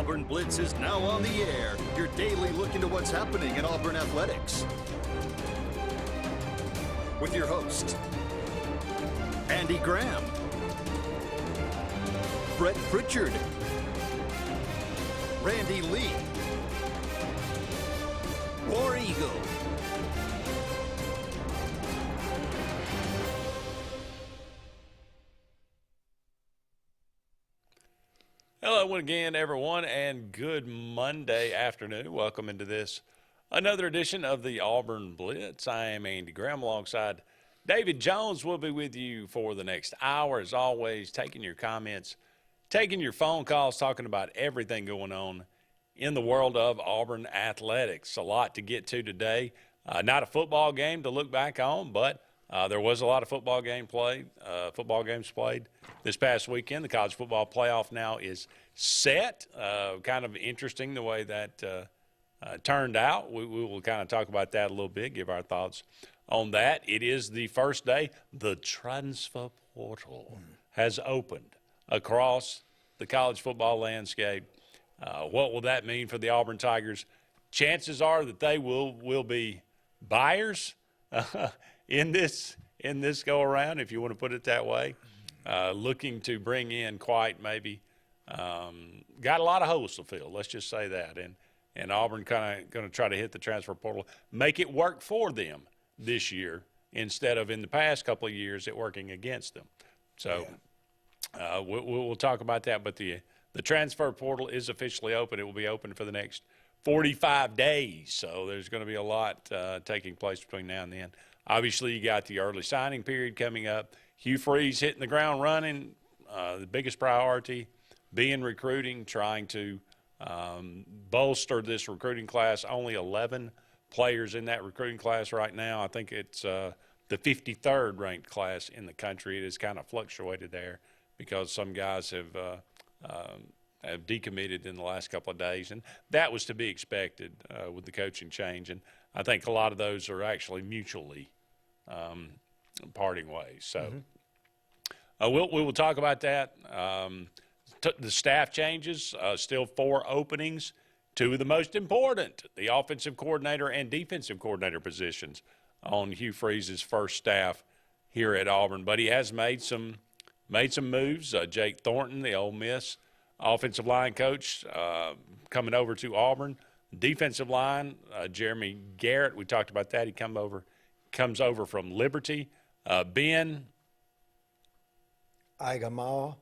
Auburn Blitz is now on the air, your daily look into what's happening in Auburn athletics. With your host, Andy Graham, Brett Pritchard, Randy Lee, War Eagle. Hello again, everyone, and good Monday afternoon. Welcome into this, another edition of the Auburn Blitz. I am Andy Graham alongside David Jones. We'll be with you for the next hour, as always, taking your comments, taking your phone calls, talking about everything going on in the world of Auburn athletics. A lot to get to today. Not a football game to look back on, but there was a lot of football games played this past weekend. The college football playoff now is set. Kind of interesting the way that turned out. We will kind of talk about that a little bit, give our thoughts on that. It is the first day. The transfer portal has opened across the college football landscape. What will that mean for the Auburn Tigers? Chances are that they will be buyers in this go around, if you want to put it that way. Looking to bring in quite maybe got a lot of holes to fill. Let's just say that, and Auburn kind of going to try to hit the transfer portal, make it work for them this year instead of in the past couple of years it working against them. So we'll talk about that. But the transfer portal is officially open. It will be open for the next 45 days. So there's going to be a lot taking place between now and then. Obviously, you got the early signing period coming up. Hugh Freeze hitting the ground running. The biggest priority being recruiting, trying to bolster this recruiting class. Only 11 players in that recruiting class right now. I think it's the 53rd ranked class in the country. It has kind of fluctuated there because some guys have decommitted in the last couple of days, and that was to be expected with the coaching change. And I think a lot of those are actually mutually parting ways. So we will talk about that. The staff changes, still 4 openings. 2 of the most important, the offensive coordinator and defensive coordinator positions on Hugh Freeze's first staff here at Auburn. But he has made some moves. Jake Thornton, the Ole Miss offensive line coach, coming over to Auburn. Defensive line, Jeremy Garrett, we talked about that. He comes over from Liberty. Ben Igamawa,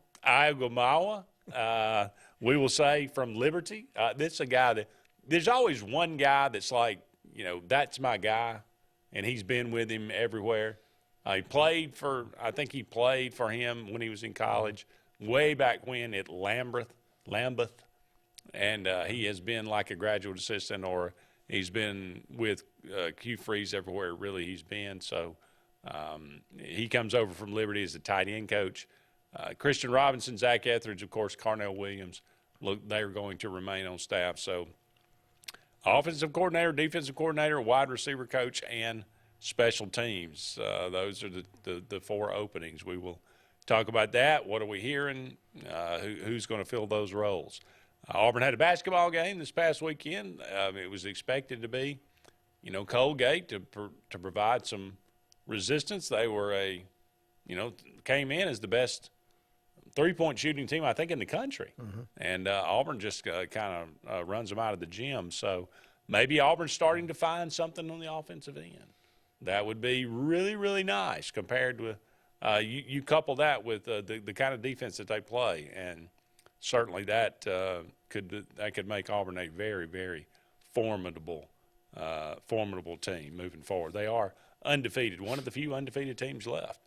we will say from Liberty. This is a guy that there's always one guy that's like, that's my guy, and he's been with him everywhere. I think he played for him when he was in college, way back when at Lambeth, and he has been like a graduate assistant, or he's been with Hugh Freeze everywhere really he's been. So he comes over from Liberty as a tight end coach. Christian Robinson, Zach Etheridge, of course, Carnell Williams, look, they're going to remain on staff. So offensive coordinator, defensive coordinator, wide receiver coach, and special teams. Those are the 4 openings. We will talk about that. What are we hearing? Who's going to fill those roles? Auburn had a basketball game this past weekend. It was expected to be, Colgate to provide some resistance. They were came in as the best three-point shooting team, I think, in the country. And Auburn just kind of runs them out of the gym. So maybe Auburn's starting to find something on the offensive end. That would be really, really nice compared to you couple that with the kind of defense that they play, and certainly that could make Auburn a very, very formidable team moving forward. They are undefeated, one of the few undefeated teams left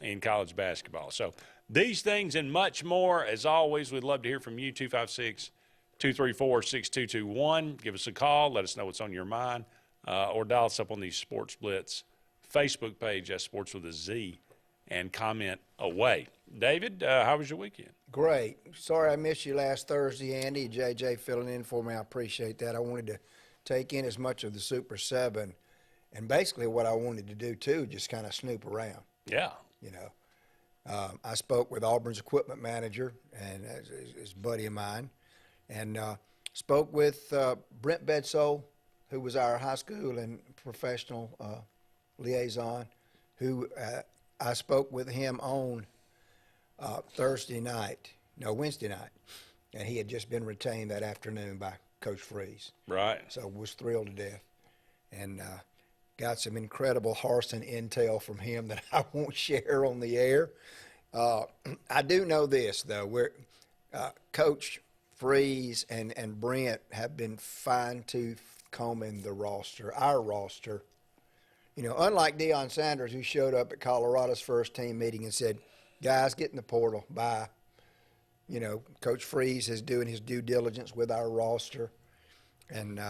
in college basketball. So these things and much more, as always, we'd love to hear from you. 256-234-6221. Give us a call. Let us know what's on your mind, or dial us up on the Sportz Blitz Facebook page. That's Sports with a Z, and comment away. David, how was your weekend? Great. Sorry I missed you last Thursday, Andy. JJ filling in for me. I appreciate that. I wanted to take in as much of the Super 7. And basically what I wanted to do, too, just kind of snoop around. Yeah. I spoke with Auburn's equipment manager, and his buddy of mine, And spoke with Brent Bedsoe, who was our high school and professional liaison, who I spoke with him on Wednesday night, and he had just been retained that afternoon by Coach Freeze. Right. So was thrilled to death, and got some incredible Harsin intel from him that I won't share on the air. I do know this though, Coach Freeze and Brent have been fine-tooth combing the roster, our roster. You know, unlike Deion Sanders, who showed up at Colorado's first team meeting and said, guys, get in the portal, bye. You know, Coach Freeze is doing his due diligence with our roster, and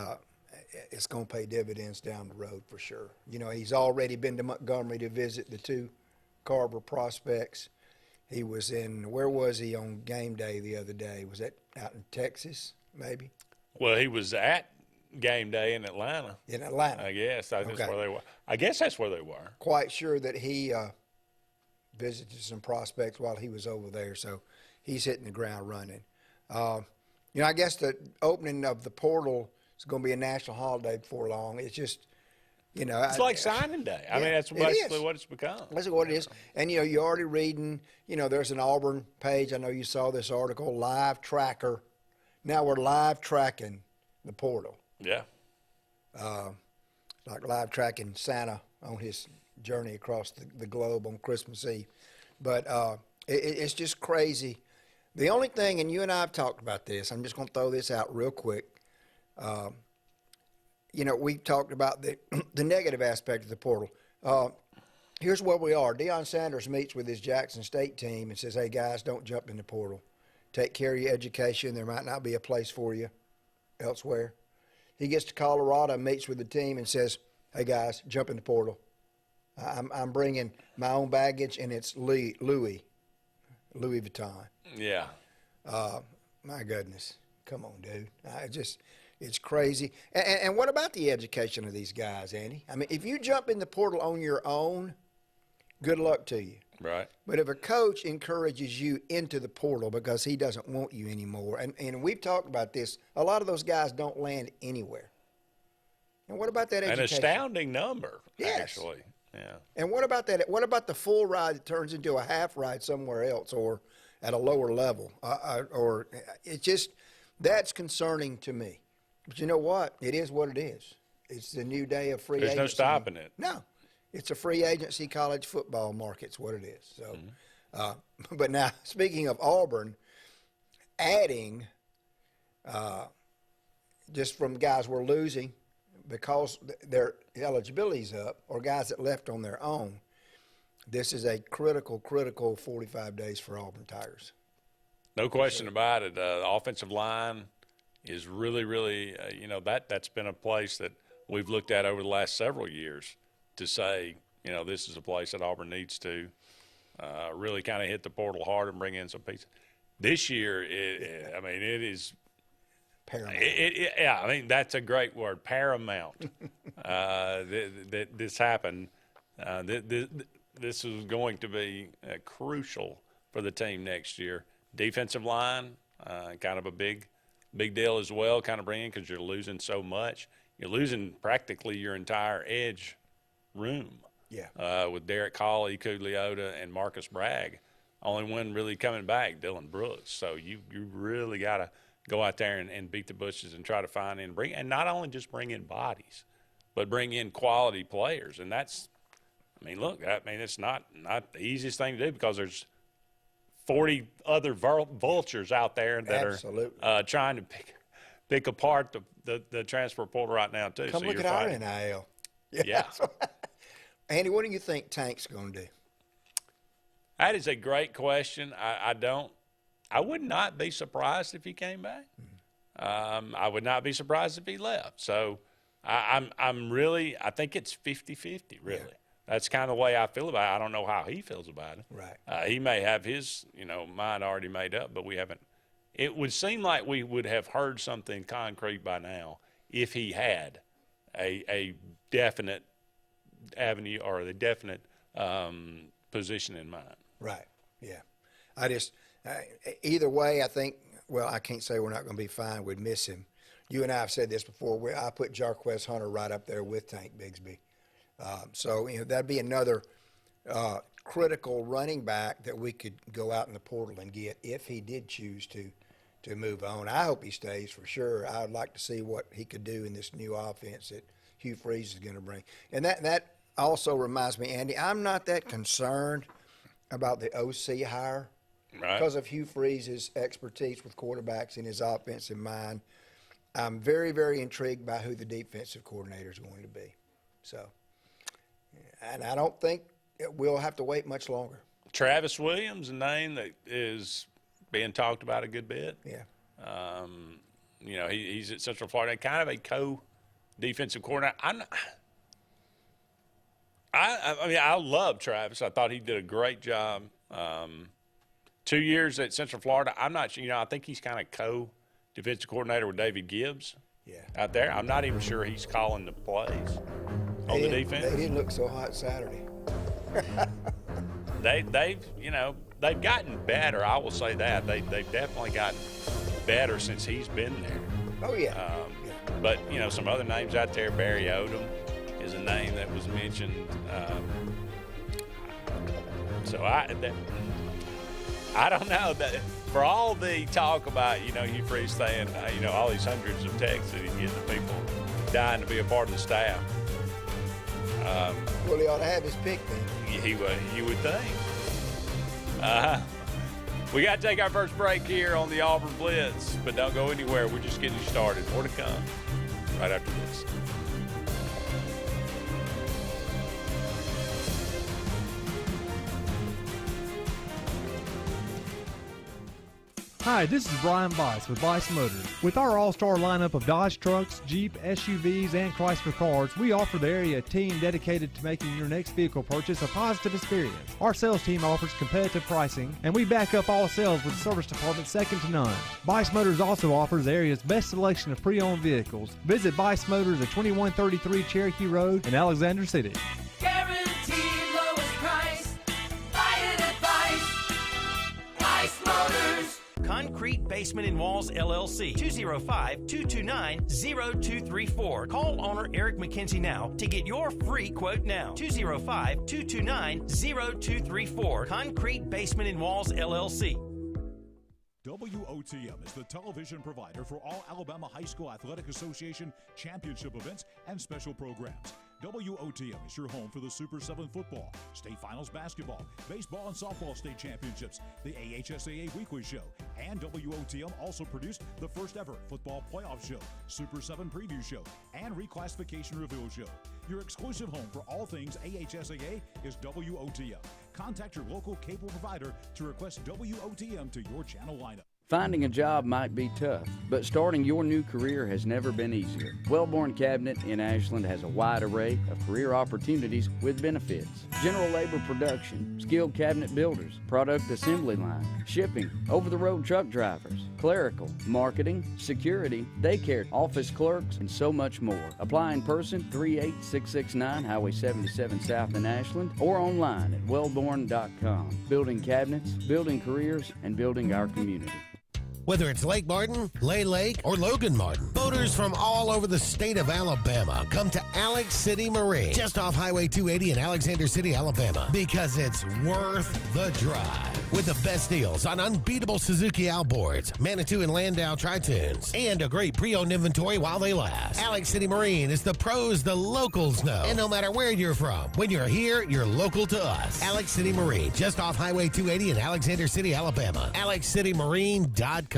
it's going to pay dividends down the road for sure. You know, he's already been to Montgomery to visit the 2 Carver prospects. He was where was he on game day the other day? Was that out in Texas, maybe? Well, he was at game day in Atlanta. In Atlanta. I guess. That's Okay. where they were. I guess that's where they were. Quite sure that he visited some prospects while he was over there, so he's hitting the ground running. You know, I guess the opening of the portal is going to be a national holiday before long. It's just, you know. It's like signing day. I mean, that's basically what it's become. That's what it is. And, you know, you're already reading, you know, there's an Auburn page. I know you saw this article, live tracker. Now we're live tracking the portal. Yeah. Like live tracking Santa on his journey across the globe on Christmas Eve. But it's just crazy. The only thing, and you and I have talked about this, I'm just going to throw this out real quick. You know, we talked about the negative aspect of the portal. Here's where we are. Deion Sanders meets with his Jackson State team and says, hey, guys, don't jump in the portal. Take care of your education. There might not be a place for you elsewhere. He gets to Colorado and meets with the team and says, hey, guys, jump in the portal. I'm bringing my own baggage, and it's Louis Vuitton. Yeah. My goodness. Come on, dude. It's crazy. And what about the education of these guys, Andy? I mean, if you jump in the portal on your own, good luck to you. Right. But if a coach encourages you into the portal because he doesn't want you anymore, and we've talked about this, a lot of those guys don't land anywhere. And what about that education? An astounding number, Yes. actually. Yeah. And what about that? What about the full ride that turns into a half ride somewhere else or at a lower level? Or it's just, that's concerning to me. But you know what? It is what it is. It's the new day of free agency. There's no stopping it. No. It's a free agency college football market's what it is. So, but now, speaking of Auburn, adding just from guys we're losing because their eligibility's up or guys that left on their own, this is a critical 45 days for Auburn Tigers. No question about it. The offensive line is really, you know, that's been a place that we've looked at over the last several years to say, you know, this is a place that Auburn needs to really kind of hit the portal hard and bring in some pieces. This year, I mean, it is Paramount. Yeah, I mean, that's a great word, paramount. This happened. This is going to be crucial for the team next year. Defensive line, kind of a big deal as well, kind of bringing because you're losing so much. You're losing practically your entire edge room. Yeah. With Derek Hawley, Leota, and Marcus Bragg. Only one really coming back, Dylan Brooks. So you really got to go out there and beat the bushes and try to find and not only just bring in bodies, but bring in quality players. And that's, I mean, look, it's not the easiest thing to do because there's 40 other vultures out there that Absolutely. are trying to pick apart the transfer portal right now too. Come so look you're at our fighting. NIL. Yeah. Andy, what do you think Tank's going to do? That is a great question. I would not be surprised if he came back. I would not be surprised if he left. So I'm really, I think it's 50-50 really. Yeah. That's kind of the way I feel about it. I don't know how he feels about it. Right. He may have his, mind already made up, but we haven't. It would seem like we would have heard something concrete by now if he had a definite avenue or a definite position in mind. Right. Yeah. Either way, I think well, I can't say we're not going to be fine. We'd miss him. You and I have said this before. I put Jarquez Hunter right up there with Tank Bigsby. So, that'd be another critical running back that we could go out in the portal and get if he did choose to move on. I hope he stays for sure. I'd like to see what he could do in this new offense that Hugh Freeze is going to bring. And that also reminds me, Andy, I'm not that concerned about the OC hire because of Hugh Freeze's expertise with quarterbacks in his offensive mind. I'm very, very intrigued by who the defensive coordinator is going to be. So, and I don't think we'll have to wait much longer. Travis Williams, a name that is being talked about a good bit. Yeah. He's at Central Florida, kind of a co-defensive coordinator. I love Travis. I thought he did a great job. 2 years at Central Florida. I'm not sure. I think he's kind of co-defensive coordinator with David Gibbs. Yeah. Out there. I'm not even sure he's calling the plays on the defense. They didn't look so hot Saturday. They've gotten better. I will say that they've definitely gotten better since he's been there. Oh yeah. But some other names out there. Barry Odom is a name that was mentioned. I don't know that for all the talk about Hugh Freeze saying all these hundreds of texts that he's getting the people dying to be a part of the staff. Well, he ought to have his pick then. You would think. We got to take our first break here on the Auburn Blitz, but don't go anywhere. We're just getting started. More to come right after this. Hi, this is Brian Bice with Bice Motors. With our all-star lineup of Dodge trucks, Jeep, SUVs, and Chrysler cars, we offer the area a team dedicated to making your next vehicle purchase a positive experience. Our sales team offers competitive pricing, and we back up all sales with a service department second to none. Bice Motors also offers the area's best selection of pre-owned vehicles. Visit Bice Motors at 2133 Cherokee Road in Alexander City. Guaranteed lowest price. Buy it at Bice Motors. Concrete Basement and Walls, LLC, 205-229-0234. Call owner Eric McKenzie now to get your free quote now. 205-229-0234. Concrete Basement and Walls, LLC. WOTM is the television provider for all Alabama High School Athletic Association championship events and special programs. WOTM is your home for the Super 7 football, state finals basketball, baseball and softball state championships, the AHSAA weekly show, and WOTM also produced the first ever football playoff show, Super 7 preview show, and reclassification reveal show. Your exclusive home for all things AHSAA is WOTM. Contact your local cable provider to request WOTM to your channel lineup. Finding a job might be tough, but starting your new career has never been easier. Wellborn Cabinet in Ashland has a wide array of career opportunities with benefits. General labor production, skilled cabinet builders, product assembly line, shipping, over-the-road truck drivers, clerical, marketing, security, daycare, office clerks, and so much more. Apply in person, 38669 Highway 77 South in Ashland, or online at wellborn.com. Building cabinets, building careers, and building our community. Whether it's Lake Martin, Lay Lake, or Logan Martin, boaters from all over the state of Alabama come to Alex City Marine, just off Highway 280 in Alexander City, Alabama, because it's worth the drive. With the best deals on unbeatable Suzuki outboards, Manitou and Landau Tritoons, and a great pre-owned inventory while they last. Alex City Marine is the pros the locals know. And no matter where you're from, when you're here, you're local to us. Alex City Marine, just off Highway 280 in Alexander City, Alabama. AlexCityMarine.com.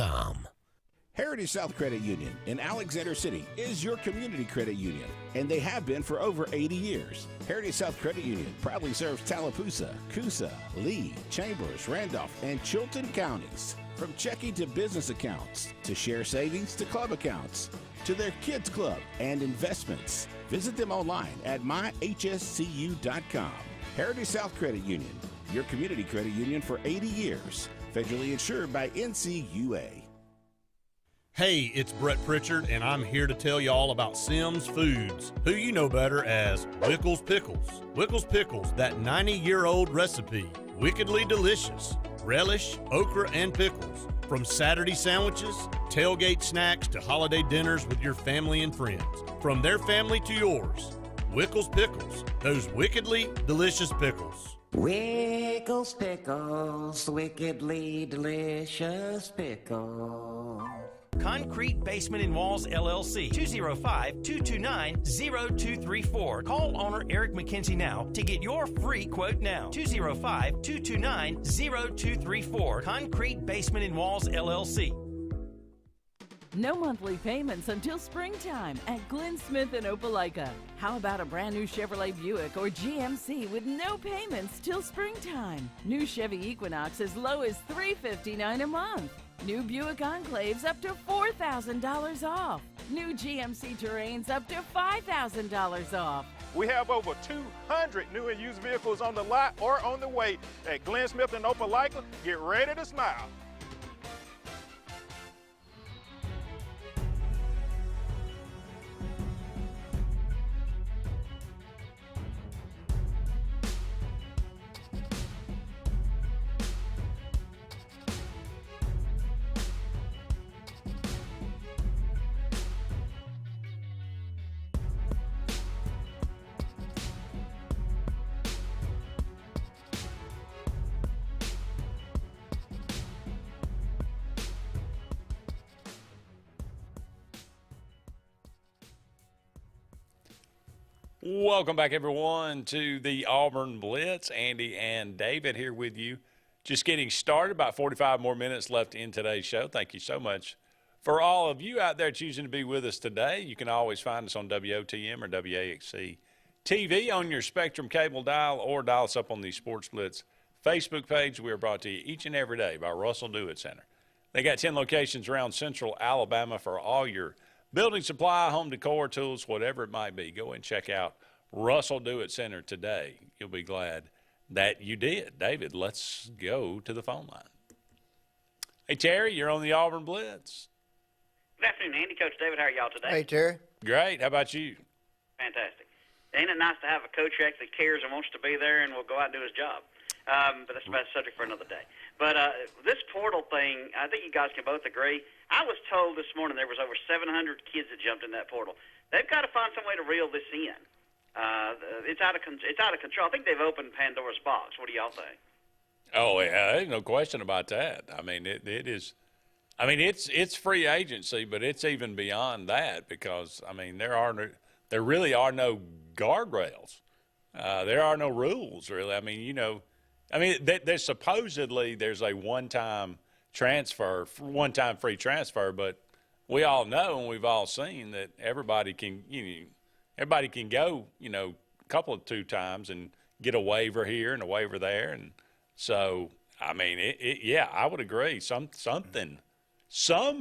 Heritage South Credit Union in Alexander City is your community credit union, and they have been for over 80 years. Heritage South Credit Union proudly serves Tallapoosa, Coosa, Lee, Chambers, Randolph, and Chilton counties. From checking to business accounts, to share savings to club accounts, to their kids club and investments. Visit them online at myhscu.com. Heritage South Credit Union, your community credit union for 80 years. Federally insured by NCUA. Hey, it's Brett Pritchard, and I'm here to tell you all about Sims Foods, who you know better as Wickles Pickles. Wickles Pickles, that 90-year-old recipe, wickedly delicious. Relish, okra, and pickles. From Saturday sandwiches, tailgate snacks, to holiday dinners with your family and friends. From their family to yours, Wickles Pickles, those wickedly delicious pickles. Wickles Pickles, wickedly delicious pickles. Concrete Basement and Walls, LLC, 205-229-0234. Call owner Eric McKenzie now to get your free quote now. 205-229-0234. Concrete Basement and Walls, LLC. No monthly payments until springtime at Glenn Smith in Opelika. How about a brand new Chevrolet Buick or GMC with no payments till springtime? New Chevy Equinox as low as $359 a month. New Buick Enclaves up to $4,000 off. New GMC Terrains up to $5,000 off. We have over 200 new and used vehicles on the lot or on the way at Glenn Smith in Opelika. Get ready to smile. Welcome back, everyone, to the Auburn Blitz. Andy and David here with you. Just getting started, about 45 more minutes left in today's show. Thank you so much for all of you out there choosing to be with us today. You can always find us on WOTM or WAXC TV on your Spectrum cable dial, or dial us up on the Sportz Blitz Facebook page. We are brought to you each and every day by Russell Do-It Center. They got 10 locations around central Alabama for all your building supply, home decor, tools, whatever it might be. Go and check out Russell Do-It Center today. You'll be glad that you did. David, let's go to the phone line. Hey, Terry, you're on the Auburn Blitz. Good afternoon, Andy. Coach David, how are y'all today? Hey, Terry. Great. How about you? Fantastic. Ain't it nice to have a coach who actually cares and wants to be there and will go out and do his job? But that's a subject for another day. But this portal thing, I think you guys can both agree. I was told this morning there was over 700 kids that jumped in that portal. They've got to find some way to reel this in. It's out of control. I think they've opened Pandora's box. What do y'all think? Oh, yeah, there's no question about that. I mean, it is. I mean, it's free agency, but it's even beyond that because, I mean, there really are no guardrails. There are no rules, really. I mean, there's supposedly there's a one-time free transfer, but we all know and we've all seen that everybody can go, a couple of 2 times and get a waiver here and a waiver there. And so, I mean, I would agree. Some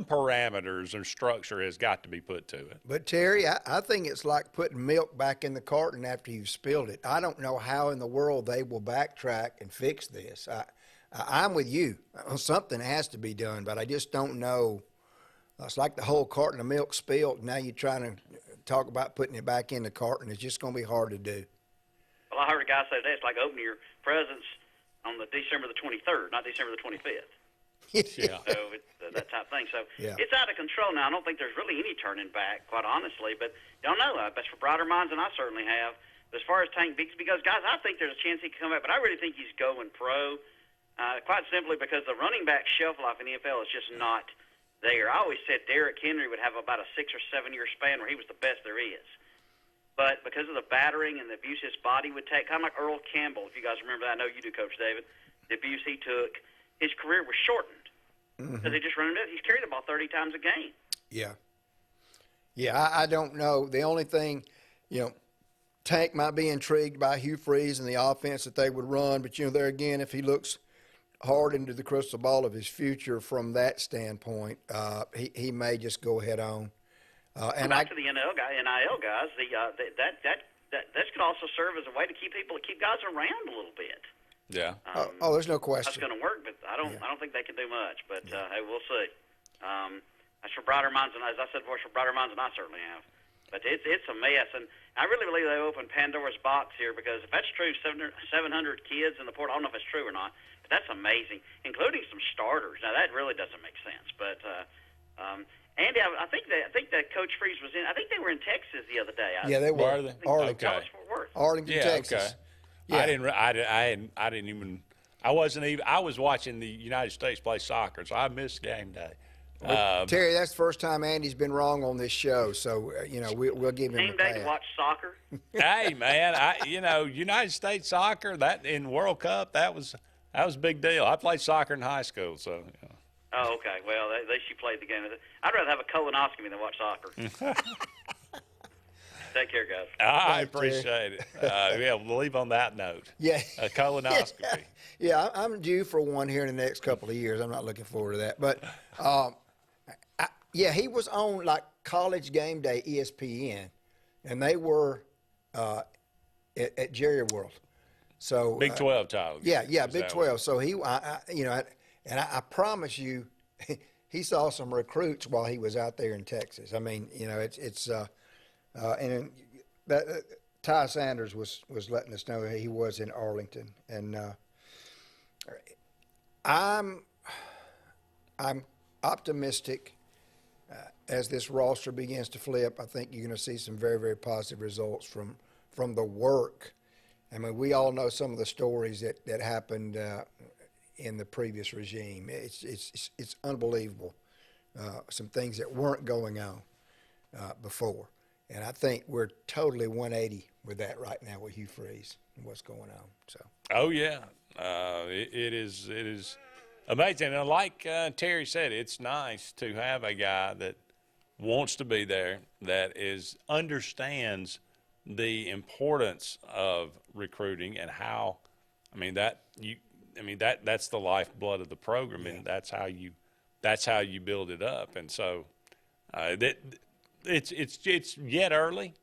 parameters or structure has got to be put to it. But, Terry, I think it's like putting milk back in the carton after you've spilled it. I don't know how in the world they will backtrack and fix this. I'm with you. Something has to be done, but I just don't know. It's like the whole carton of milk spilled. Now you're trying to talk about putting it back in the carton. It's just going to be hard to do. Well, I heard a guy say that it's like opening your presents on the December the 23rd, not December the 25th. Yeah. So it's that type of thing. So It's out of control now. I don't think there's really any turning back, quite honestly. But don't know. That's for brighter minds than I certainly have. But as far as Tank Bixby goes, guys, I think there's a chance he can come back. But I really think he's going pro, quite simply because the running back shelf life in the NFL is just not there. I always said Derrick Henry would have about a 6 or 7 year span where he was the best there is. But because of the battering and the abuse his body would take, kind of like Earl Campbell, if you guys remember that, I know you do, Coach David, the abuse he took, his career was shortened. Because he just run him. He's carried the ball 30 times a game. Yeah. Yeah, I don't know. The only thing, Tank might be intrigued by Hugh Freeze and the offense that they would run. But, there again, if he looks hard into the crystal ball of his future from that standpoint, he may just go head on. And back to the NIL guys, that could also serve as a way to keep guys around a little bit. Yeah. There's no question. That's going to work, but I don't think they can do much. But hey, we'll see. That's for brighter minds, and as I said before, for brighter minds than I certainly have. But it's a mess, and I really believe they opened Pandora's box here, because if that's true, 700 kids in the portal, I don't know if it's true or not, but that's amazing, including some starters. Now, that really doesn't make sense. But, Andy, I think that Coach Freeze was in. I think they were in Texas the other day. Yeah, they were. Arlington, Okay. Fort Worth. Arlington, Texas. Okay. Yeah. I didn't even. I wasn't even. I was watching the United States play soccer, so I missed game day. Terry, that's the first time Andy's been wrong on this show, so we'll give him Game a day pass. to watch soccer. Hey man, United States soccer, that in World Cup, that was a big deal. I played soccer in high school, so. Oh, okay. Well, at least you played the game. I'd rather have a colonoscopy than watch soccer. Take care, guys. I appreciate it. Yeah, we'll leave on that note. Yeah. A colonoscopy. Yeah, I'm due for one here in the next couple of years. I'm not looking forward to that. But, he was on, like, College Game Day, ESPN, and they were at Jerry World. So Big 12 title. Yeah, Big 12. So I promise you, he saw some recruits while he was out there in Texas. I mean, Ty Sanders was letting us know that he was in Arlington, and I'm optimistic as this roster begins to flip. I think you're going to see some very, very positive results from the work. I mean, we all know some of the stories that happened in the previous regime. It's unbelievable. Some things that weren't going on before. And I think we're totally 180 with that right now with Hugh Freeze and what's going on. So. Oh yeah, it is amazing. And like Terry said, it's nice to have a guy that wants to be there, that understands the importance of recruiting and how. That's the lifeblood of the program, and that's how you build it up. And so it's yet early.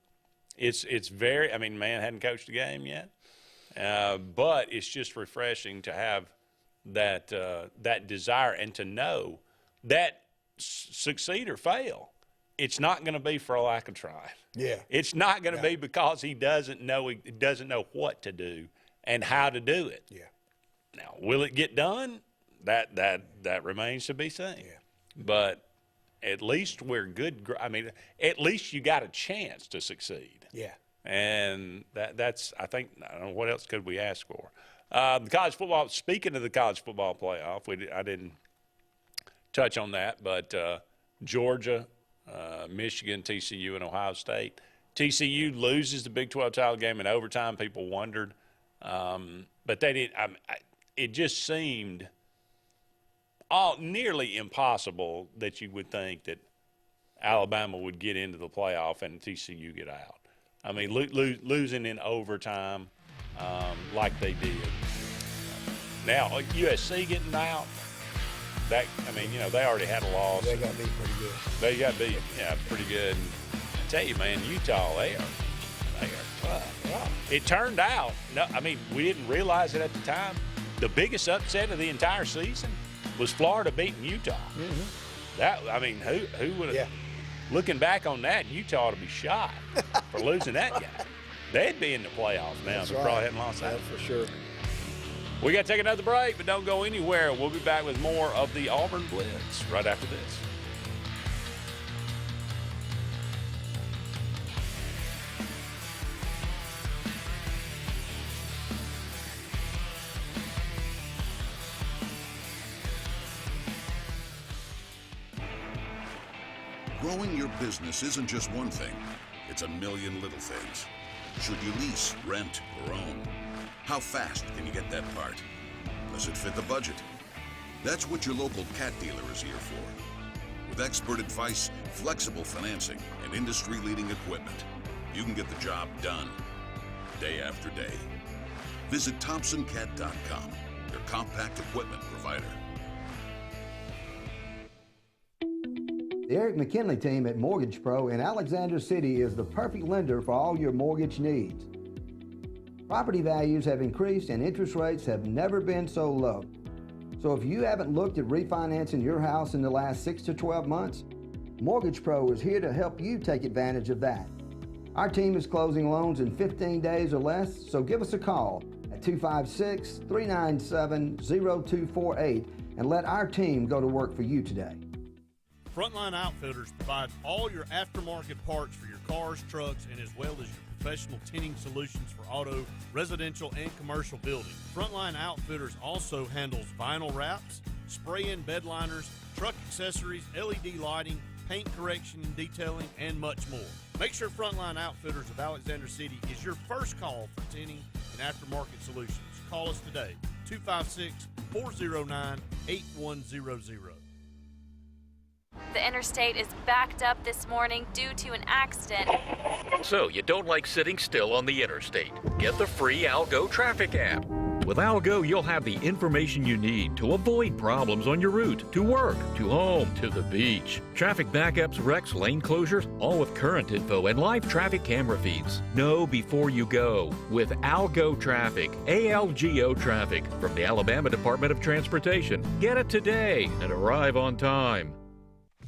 It's very. I mean, man hadn't coached a game yet, but it's just refreshing to have that desire and to know that succeed or fail, it's not going to be for a lack of trying. Yeah, it's not going to be because he doesn't know what to do and how to do it. Yeah. Now, will it get done? That remains to be seen. Yeah. But at least we're good. I mean, at least you got a chance to succeed. Yeah. And that's, I think, I don't know, what else could we ask for? The college football, speaking of the college football playoff, I didn't touch on that, but Georgia, Michigan, TCU, and Ohio State. TCU loses the Big 12 title game in overtime. People wondered. But they didn't. It just seemed nearly impossible that you would think that Alabama would get into the playoff and TCU get out. I mean, losing in overtime like they did. Now, USC getting out, they already had a loss. They got beat pretty good. They got beat, pretty good. And I tell you, man, Utah, they are tough. Wow. It turned out, we didn't realize it at the time, the biggest upset of the entire season was Florida beating Utah. Mm-hmm. Who would have? Yeah. Looking back on that, Utah ought to be shot for losing that game. They'd be in the playoffs now. That's They right. probably hadn't lost that. That's for sure. We got to take another break, but don't go anywhere. We'll be back with more of the Auburn Blitz right after this. Growing your business isn't just one thing. It's a million little things. Should you lease, rent, or own? How fast can you get that part? Does it fit the budget? That's what your local cat dealer is here for. With expert advice, flexible financing, and industry-leading equipment, you can get the job done day after day. Visit ThompsonCat.com, your compact equipment provider. The Eric McKinley team at Mortgage Pro in Alexander City is the perfect lender for all your mortgage needs. Property values have increased and interest rates have never been so low. So if you haven't looked at refinancing your house in the last 6 to 12 months, Mortgage Pro is here to help you take advantage of that. Our team is closing loans in 15 days or less, so give us a call at 256-397-0248 and let our team go to work for you today. Frontline Outfitters provides all your aftermarket parts for your cars, trucks, and as well as your professional tinting solutions for auto, residential, and commercial buildings. Frontline Outfitters also handles vinyl wraps, spray-in bed liners, truck accessories, LED lighting, paint correction and detailing, and much more. Make sure Frontline Outfitters of Alexander City is your first call for tinting and aftermarket solutions. Call us today, 256-409-8100. The interstate is backed up this morning due to an accident. So you don't like sitting still on the interstate? Get the free Algo traffic app. With Algo, you'll have the information you need to avoid problems on your route, to work, to home, to the beach. Traffic backups, wrecks, lane closures, all with current info and live traffic camera feeds. Know before you go with Algo Traffic, ALGO Traffic from the Alabama Department of Transportation. Get it today and arrive on time.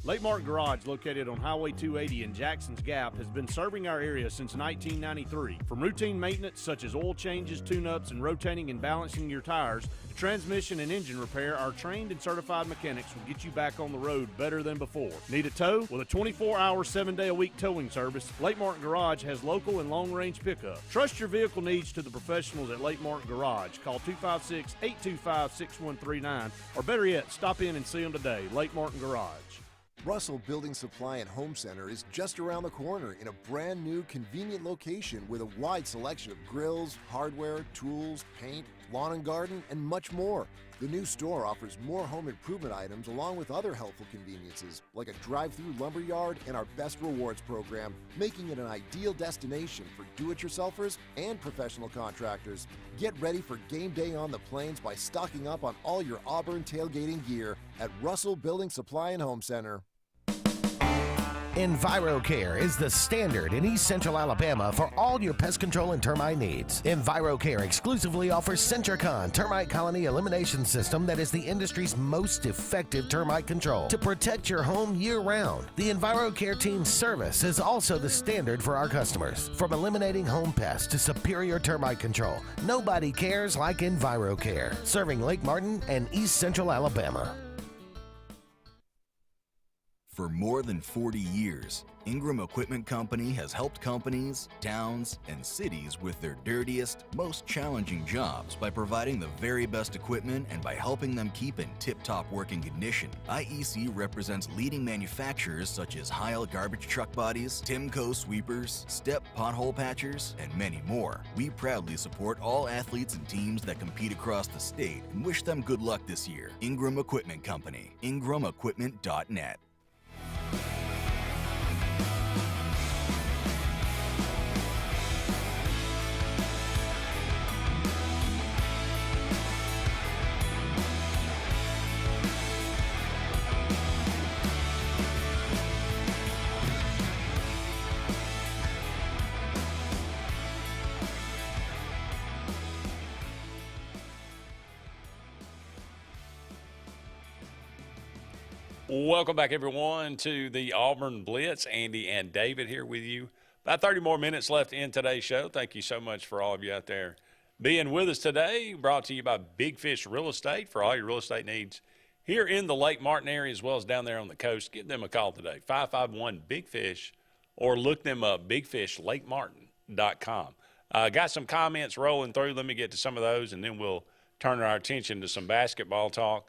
Lake Martin Garage, located on Highway 280 in Jackson's Gap, has been serving our area since 1993. From routine maintenance such as oil changes, tune-ups, and rotating and balancing your tires, to transmission and engine repair, our trained and certified mechanics will get you back on the road better than before. Need a tow? With a 24-hour, 7-day-a-week towing service, Lake Martin Garage has local and long-range pickup. Trust your vehicle needs to the professionals at Lake Martin Garage. Call 256-825-6139, or better yet, stop in and see them today. Lake Martin Garage. Russell Building Supply and Home Center is just around the corner in a brand new, convenient location with a wide selection of grills, hardware, tools, paint, lawn and garden, and much more. The new store offers more home improvement items along with other helpful conveniences like a drive-through lumber yard and our Best Rewards program, making it an ideal destination for do-it-yourselfers and professional contractors. Get ready for game day on the plains by stocking up on all your Auburn tailgating gear at Russell Building Supply and Home Center. EnviroCare is the standard in East Central Alabama for all your pest control and termite needs. EnviroCare exclusively offers Centricon termite colony elimination system that is the industry's most effective termite control to protect your home year-round. The EnviroCare team's service is also the standard for our customers. From eliminating home pests to superior termite control, nobody cares like EnviroCare, serving Lake Martin and East Central Alabama. For more than 40 years, Ingram Equipment Company has helped companies, towns, and cities with their dirtiest, most challenging jobs by providing the very best equipment and by helping them keep in tip-top working condition. IEC represents leading manufacturers such as Heil garbage truck bodies, Timco sweepers, Step pothole patchers, and many more. We proudly support all athletes and teams that compete across the state and wish them good luck this year. Ingram Equipment Company, ingramequipment.net. Welcome back, everyone, to the Auburn Blitz. Andy and David here with you. About 30 more minutes left in today's show. Thank you so much for all of you out there being with us today. Brought to you by Big Fish Real Estate for all your real estate needs here in the Lake Martin area as well as down there on the coast. Give them a call today, 551-BIG-FISH, or look them up, bigfishlakemartin.com. Got some comments rolling through. Let me get to some of those, and then we'll turn our attention to some basketball talk.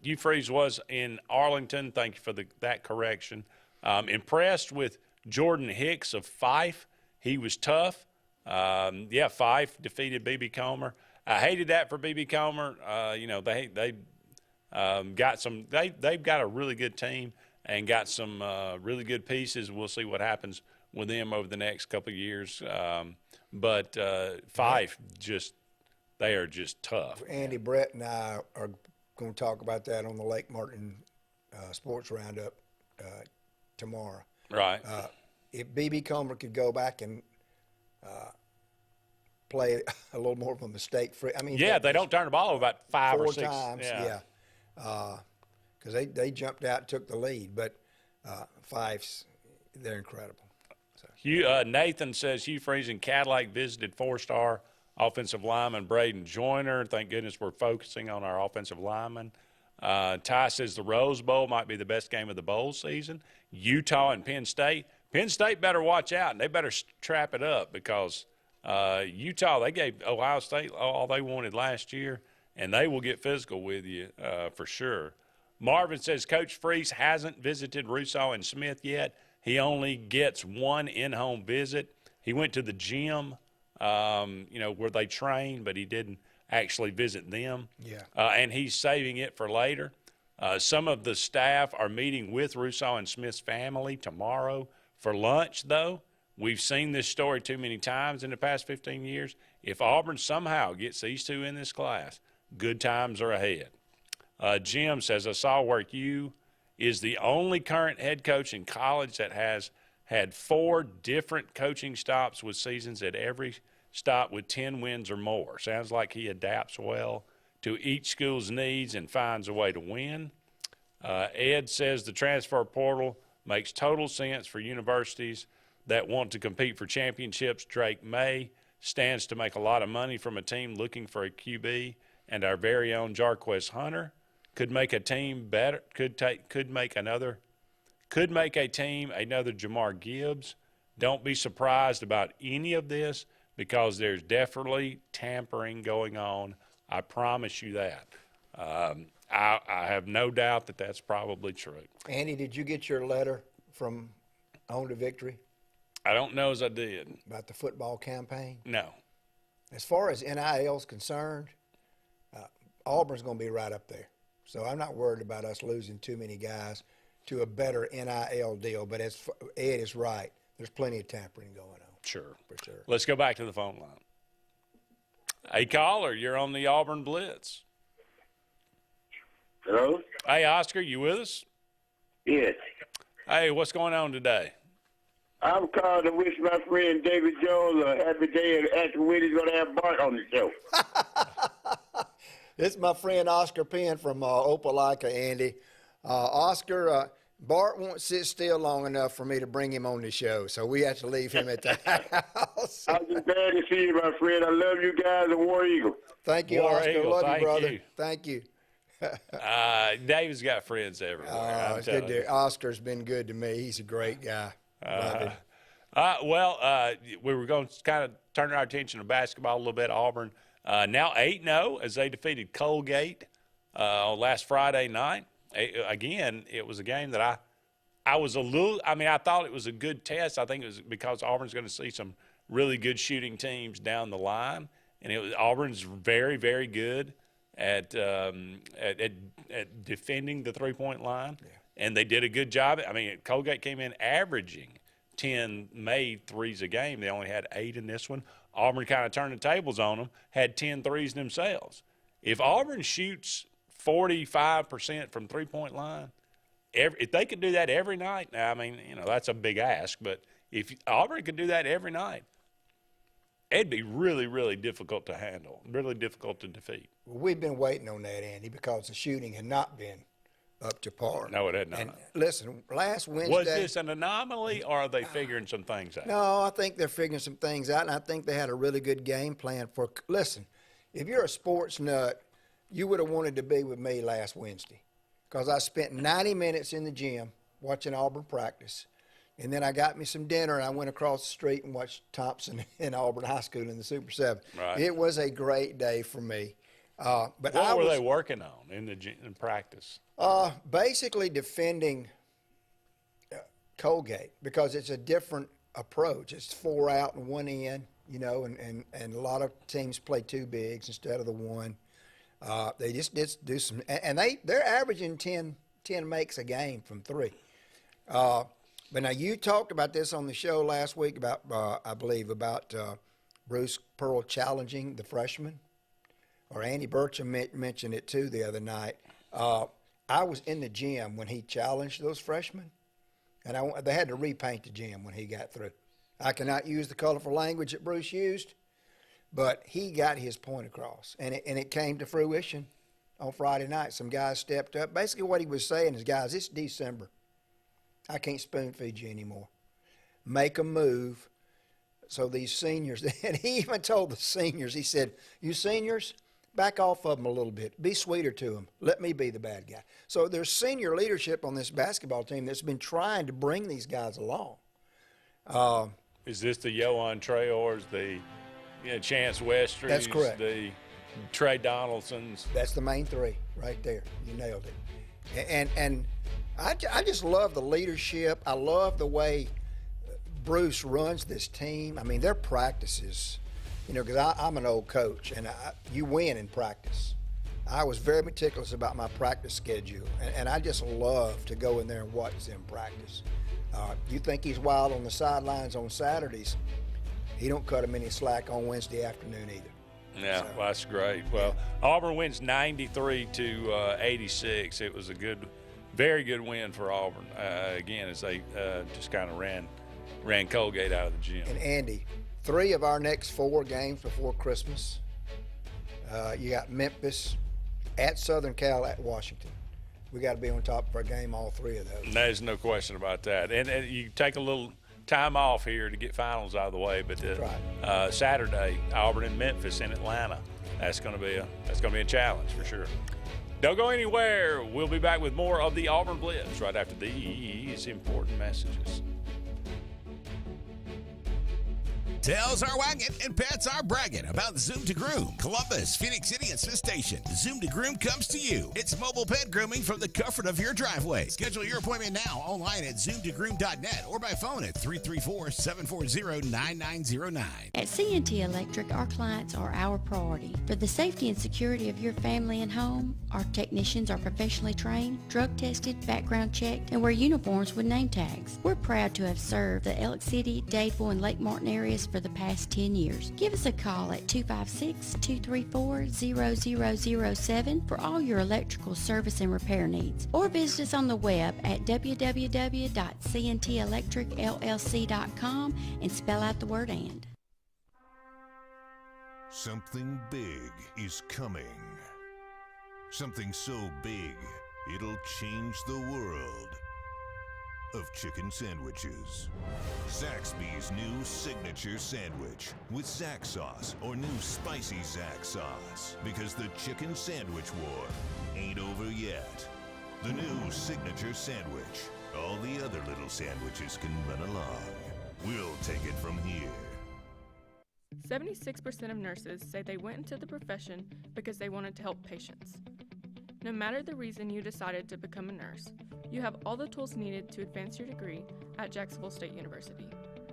Euphrates was in Arlington. Thank you for that correction. Impressed with Jordan Hicks of Fife. He was tough. Fife defeated B.B. Comer. I hated that for B.B. Comer. They've got a really good team and got some really good pieces. We'll see what happens with them over the next couple of years. But Fife they are just tough. Andy, Brett, and I are going to talk about that on the Lake Martin Sports Roundup tomorrow. Right. If B.B. Comer could go back and play a little more of a mistake-free. I mean, they don't turn the ball over about 5 or 6 times. Because they jumped out and took the lead. But Fife's, they're incredible. Nathan says Hugh Freeze and Cadillac visited 4-star offensive lineman Braden Joyner. Thank goodness we're focusing on our offensive linemen. Ty says the Rose Bowl might be the best game of the bowl season. Utah and Penn State. Penn State better watch out, and they better trap it up because Utah, they gave Ohio State all they wanted last year, and they will get physical with you for sure. Marvin says Coach Freeze hasn't visited Rousseau and Smith yet. He only gets one in-home visit. He went to the gym, where they train, but he didn't actually visit them. Yeah. And he's saving it for later. Some of the staff are meeting with Rousseau and Smith's family tomorrow for lunch, though. We've seen this story too many times in the past 15 years. If Auburn somehow gets these two in this class, good times are ahead. Jim says, I saw where you is the only current head coach in college that has had 4 different coaching stops with seasons at every stop with 10 wins or more. Sounds like he adapts well to each school's needs and finds a way to win. Ed says the transfer portal makes total sense for universities that want to compete for championships. Drake May stands to make a lot of money from a team looking for a QB, and our very own Jarquez Hunter could make a team better. Could make another Jamar Gibbs. Don't be surprised about any of this because there's definitely tampering going on. I promise you that. I have no doubt that that's probably true. Andy, did you get your letter from On to Victory? I don't know as I did. About the football campaign? No. As far as NIL is concerned, Auburn's going to be right up there. So I'm not worried about us losing too many guys to a better NIL deal. But as Ed is right, there's plenty of tampering going on. Sure. For sure. Let's go back to the phone line. Hey, caller, you're on the Auburn Blitz. Hello? Hey, Oscar, you with us? Yes. Hey, what's going on today? I'm calling to wish my friend David Jones a happy day and asking when he's going to have Bart on the show. This is my friend Oscar Penn from Opelika, Andy. Oscar, Bart won't sit still long enough for me to bring him on the show, so we have to leave him at the house. I'm just glad to see you, my friend. I love you guys and War Eagle. Thank you, War Oscar. Eagle, Love thank you, brother. you. Thank you. David's got friends everywhere. It's good to, Oscar's been good to me. He's a great guy. We were going to kind of turn our attention to basketball a little bit. Auburn now 8-0 as they defeated Colgate last Friday night. Again, it was a game that I was a little – I thought it was a good test. I think it was because Auburn's going to see some really good shooting teams down the line. And Auburn's very, very good at defending the three-point line. Yeah. And they did a good job. Colgate came in averaging 10 made threes a game. They only had 8 in this one. Auburn kind of turned the tables on them, had 10 threes themselves. If Auburn shoots 45% from three-point line, if they could do that every night, that's a big ask. But if Auburn could do that every night, it'd be really, really difficult to handle, really difficult to defeat. Well, we've been waiting on that, Andy, because the shooting had not been up to par. No, it had not. And listen, last Wednesday. Was this an anomaly, or are they figuring some things out? No, I think they're figuring some things out, and I think they had a really good game plan for. Listen, if you're a sports nut, you would have wanted to be with me last Wednesday, because I spent 90 minutes in the gym watching Auburn practice, and then I got me some dinner, and I went across the street and watched Thompson and Auburn High School in the Super 7. Right. It was a great day for me. But what were they working on in practice? Basically defending Colgate, because it's a different approach. It's 4 out and 1 in, and a lot of teams play 2 bigs instead of the 1. They just do some, and they're averaging 10 makes a game from 3. But now you talked about this on the show last week about, I believe, about Bruce Pearl challenging the freshman. Or Andy Burcham mentioned it too the other night. I was in the gym when he challenged those freshmen, and they had to repaint the gym when he got through. I cannot use the colorful language that Bruce used, but he got his point across, and it came to fruition on Friday night. Some guys stepped up. Basically what he was saying is, guys, it's December. I can't spoon feed you anymore. make a move. So these seniors, and he even told the seniors, he said, you seniors, back off of them a little bit. Be sweeter to them. Let me be the bad guy. So there's senior leadership on this basketball team that's been trying to bring these guys along. Is this the Yohan Traors, the Chance Westries? That's correct. The Trey Donaldsons? That's the main three right there. You nailed it. And I just love the leadership. I love the way Bruce runs this team. I mean, their practices, because I'm an old coach, and you win in practice. I was very meticulous about my practice schedule, and I just love to go in there and watch them practice. You think he's wild on the sidelines on Saturdays, he don't cut him any slack on Wednesday afternoon either. Yeah, well, that's great. Well, Auburn wins 93-86. It was a very good win for Auburn. Again, as they just kind of ran Colgate out of the gym. And Andy, 3 of our next 4 games before Christmas, you got Memphis, at Southern Cal, at Washington. We got to be on top of our game, all 3 of those. There's no question about that. And you take a little time off here to get finals out of the way, but Saturday, Auburn and Memphis in Atlanta. That's going to be a challenge for sure. Don't go anywhere. We'll be back with more of the Auburn Blitz right after these important messages. Tails are wagging and pets are bragging about Zoom to Groom. Columbus, Phoenix City, and Smith Station. Zoom to Groom comes to you. It's mobile pet grooming from the comfort of your driveway. Schedule your appointment now online at zoomtogroom.net or by phone at 334-740-9909. At CNT Electric, our clients are our priority. For the safety and security of your family and home, our technicians are professionally trained, drug tested, background checked, and wear uniforms with name tags. We're proud to have served the Elk City, Dadeville, and Lake Martin areas for the past 10 years. Give us a call at 256-234-0007 for all your electrical service and repair needs, or visit us on the web at www.cntelectricllc.com and spell out the word "and." Something big is coming. Something so big, it'll change the world of chicken sandwiches. Zaxby's new signature sandwich with Zax sauce or new spicy Zax sauce, because the chicken sandwich war ain't over yet. The new signature sandwich. All the other little sandwiches can run along. We'll take it from here. 76% of nurses say they went into the profession because they wanted to help patients. No matter the reason you decided to become a nurse, you have all the tools needed to advance your degree at Jacksonville State University.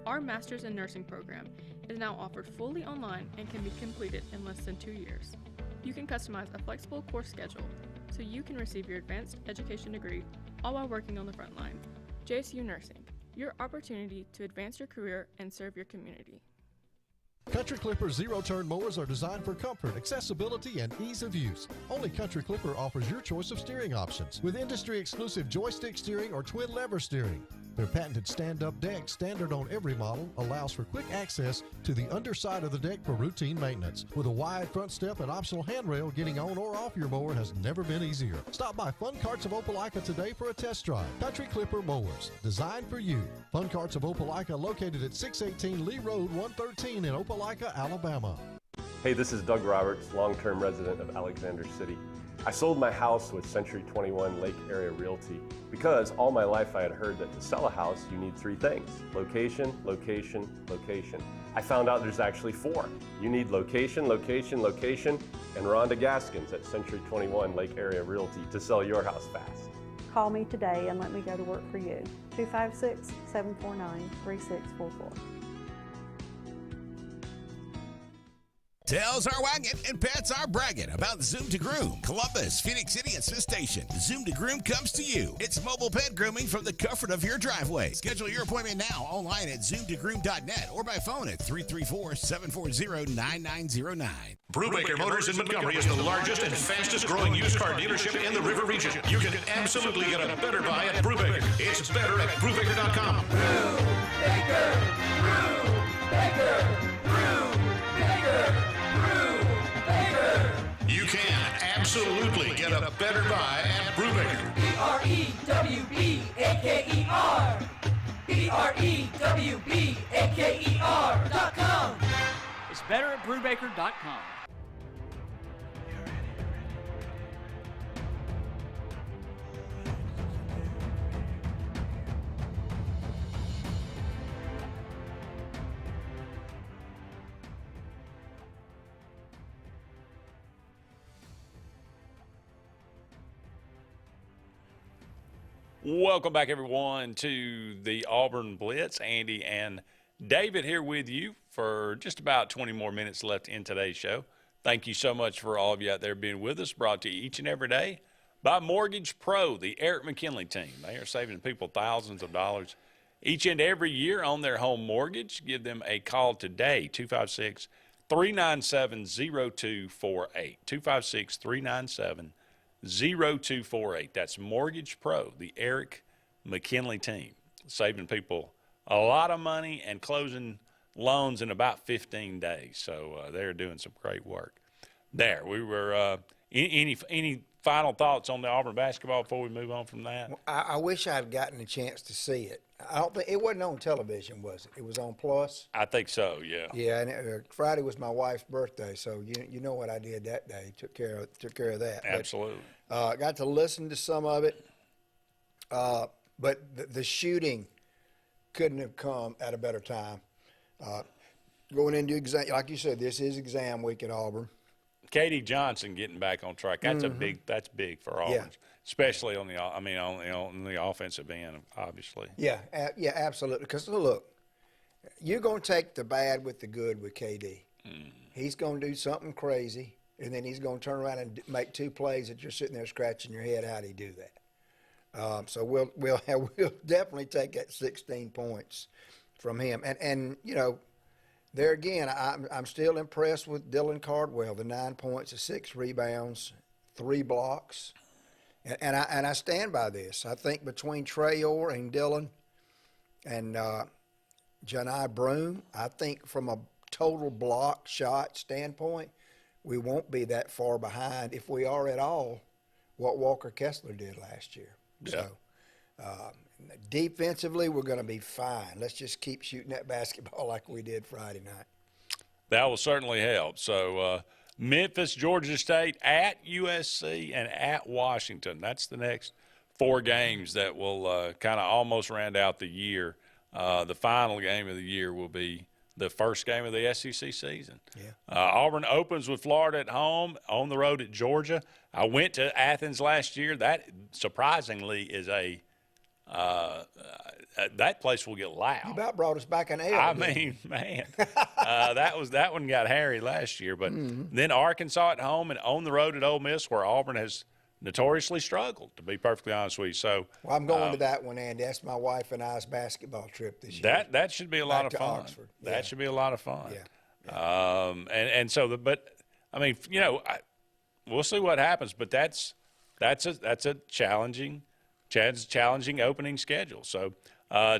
Our Master's in Nursing program is now offered fully online and can be completed in less than 2 years. You can customize a flexible course schedule so you can receive your advanced education degree all while working on the front line. JSU Nursing, your opportunity to advance your career and serve your community. Country Clipper zero-turn mowers are designed for comfort, accessibility, and ease of use. Only Country Clipper offers your choice of steering options with industry-exclusive joystick steering or twin-lever steering. Their patented stand-up deck, standard on every model, allows for quick access to the underside of the deck for routine maintenance. With a wide front step and optional handrail, getting on or off your mower has never been easier. Stop by Fun Carts of Opelika today for a test drive. Country Clipper mowers, designed for you. Fun Carts of Opelika, located at 618 Lee Road, 113 in Opelika, Alabama. Hey, this is Doug Roberts, long-term resident of Alexander City. I sold my house with Century 21 Lake Area Realty because all my life I had heard that to sell a house you need 3 things: location, location, location. I found out there's actually 4. You need location, location, location, and Rhonda Gaskins at Century 21 Lake Area Realty to sell your house fast. Call me today and let me go to work for you. 256-749-3644. Tails are wagging and pets are bragging about Zoom to Groom. Columbus, Phoenix City, and Smith Station. Zoom to Groom comes to you. It's mobile pet grooming from the comfort of your driveway. Schedule your appointment now online at zoomtogroom.net or by phone at 334-740-9909. Brubaker Motors in Montgomery is the largest and fastest growing used car dealership in the River Region. You can absolutely get a better buy at Brubaker. It's better at Brubaker.com. Brubaker! Brubaker! Brubaker! You can absolutely get a better buy at Brubaker. Brewebaker. BREWBAKER.com. It's better at Brubaker.com. Welcome back, everyone, to the Auburn Blitz. Andy and David here with you for just about 20 more minutes left in today's show. Thank you so much for all of you out there being with us, brought to you each and every day by Mortgage Pro, the Eric McKinley team. They are saving people thousands of dollars each and every year on their home mortgage. Give them a call today, 256-397-0248, 256-397-0248. That's Mortgage Pro, the Eric McKinley team, saving people a lot of money and closing loans in about 15 days. So they're doing some great work there. We were any final thoughts on the Auburn basketball before we move on from that? I wish I'd gotten a chance to see it. I don't think it wasn't on television, was it? It was on Plus. I think so. Yeah. Yeah, and Friday was my wife's birthday, so you know what I did that day. Took care of that. Absolutely. But, got to listen to some of it, but the shooting couldn't have come at a better time. Going into exam, like you said, this is exam week at Auburn. Katie Johnson getting back on track. That's that's big for Auburn, especially on the on the offensive end, obviously. Yeah, absolutely. Because look, you're going to take the bad with the good with KD. He's going to do something crazy, and then he's going to turn around and make two plays that you're sitting there scratching your head. How did he do that? So we'll definitely take that 16 points from him. And you know, there again, I'm still impressed with Dylan Cardwell. The 9 points, the 6 rebounds, 3 blocks, and I stand by this. I think between Trey Orr and Dylan and Janai Broome, I think from a total block shot standpoint, we won't be that far behind, if we are at all, what Walker Kessler did last year. Yeah. So defensively, we're going to be fine. Let's just keep shooting that basketball like we did Friday night. That will certainly help. So Memphis, Georgia State, at USC, and at Washington. That's the next 4 games that will kind of almost round out the year. The final game of the year will be the first game of the SEC season. Yeah. Auburn opens with Florida at home, on the road at Georgia. I went to Athens last year. That, surprisingly, is a that place will get loud. You about brought us back an L. I mean, man, that one got hairy last year. But then Arkansas at home and on the road at Ole Miss, where Auburn has notoriously struggled, to be perfectly honest with you. So, well, I'm going to that one, Andy. That's my wife and I's basketball trip this year. That should be a lot of fun. Oxford. That should be a lot of fun. Yeah. And so, but I mean, you know, we'll see what happens. But that's a challenging opening schedule. So,